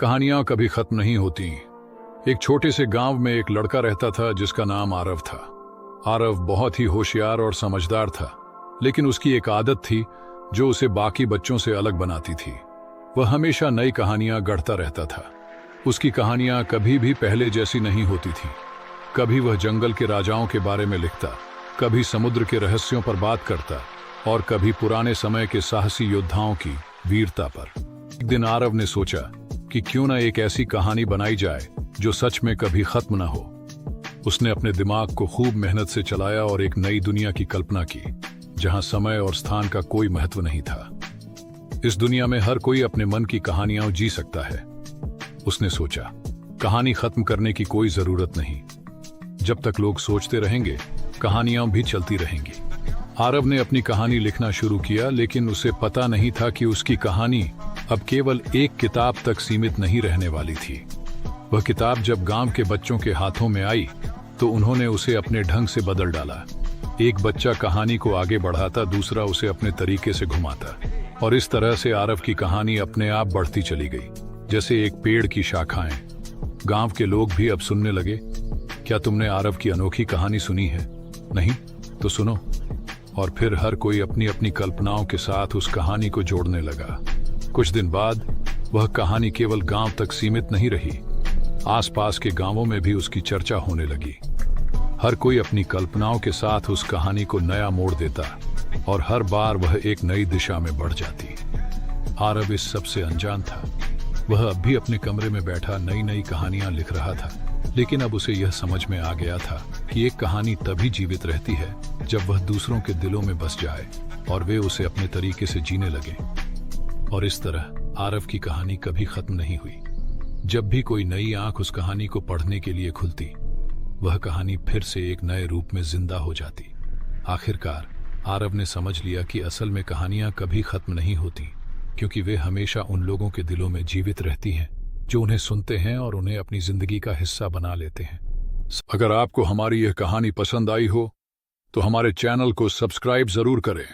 कहानियां कभी खत्म नहीं होती। एक छोटे से गांव में एक लड़का रहता था जिसका नाम आरव था। आरव बहुत ही होशियार और समझदार था, लेकिन उसकी एक आदत थी जो उसे बाकी बच्चों से अलग बनाती थी। वह हमेशा नई कहानियां गढ़ता रहता था। उसकी कहानियां कभी भी पहले जैसी नहीं होती थी। कभी वह जंगल के राजाओं के बारे में लिखता, कभी समुद्र के रहस्यों पर बात करता और कभी पुराने समय के साहसी योद्धाओं की वीरता पर। एक दिन आरव ने सोचा कि क्यों न एक ऐसी कहानी बनाई जाए जो सच में कभी खत्म न हो। उसने अपने दिमाग को खूब मेहनत से चलाया और एक नई दुनिया की कल्पना की, जहां समय और स्थान का कोई महत्व नहीं था। इस दुनिया में हर कोई अपने मन की कहानियां जी सकता है। उसने सोचा, कहानी खत्म करने की कोई जरूरत नहीं। जब तक लोग सोचते रहेंगे, कहानियां भी चलती रहेंगी। आरव ने अपनी कहानी लिखना शुरू किया, लेकिन उसे पता नहीं था कि उसकी कहानी अब केवल एक किताब तक सीमित नहीं रहने वाली थी। वह किताब जब गांव के बच्चों के हाथों में आई तो उन्होंने उसे अपने ढंग से बदल डाला। एक बच्चा कहानी को आगे बढ़ाता, दूसरा उसे अपने तरीके से घुमाता, और इस तरह से आरव की कहानी अपने आप बढ़ती चली गई, जैसे एक पेड़ की शाखाएं। गांव के लोग भी अब सुनने लगे, क्या तुमने आरव की अनोखी कहानी सुनी है? नहीं तो सुनो। और फिर हर कोई अपनी अपनी कल्पनाओं के साथ उस कहानी को जोड़ने लगा। कुछ दिन बाद वह कहानी केवल गांव तक सीमित नहीं रही, आसपास के गांवों में भी उसकी चर्चा होने लगी। हर कोई अपनी कल्पनाओं के साथ उस कहानी को नया मोड़ देता और हर बार वह एक नई दिशा में बढ़ जाती। आरव इस सबसे अनजान था। वह अब भी अपने कमरे में बैठा नई नई कहानियां लिख रहा था, लेकिन अब उसे यह समझ में आ गया था कि एक कहानी तभी जीवित रहती है जब वह दूसरों के दिलों में बस जाए और वे उसे अपने तरीके से जीने लगे। और इस तरह आरव की कहानी कभी खत्म नहीं हुई। जब भी कोई नई आंख उस कहानी को पढ़ने के लिए खुलती, वह कहानी फिर से एक नए रूप में जिंदा हो जाती। आखिरकार आरव ने समझ लिया कि असल में कहानियां कभी खत्म नहीं होती, क्योंकि वे हमेशा उन लोगों के दिलों में जीवित रहती हैं जो उन्हें सुनते हैं और उन्हें अपनी जिंदगी का हिस्सा बना लेते हैं। अगर आपको हमारी यह कहानी पसंद आई हो तो हमारे चैनल को सब्सक्राइब जरूर करें।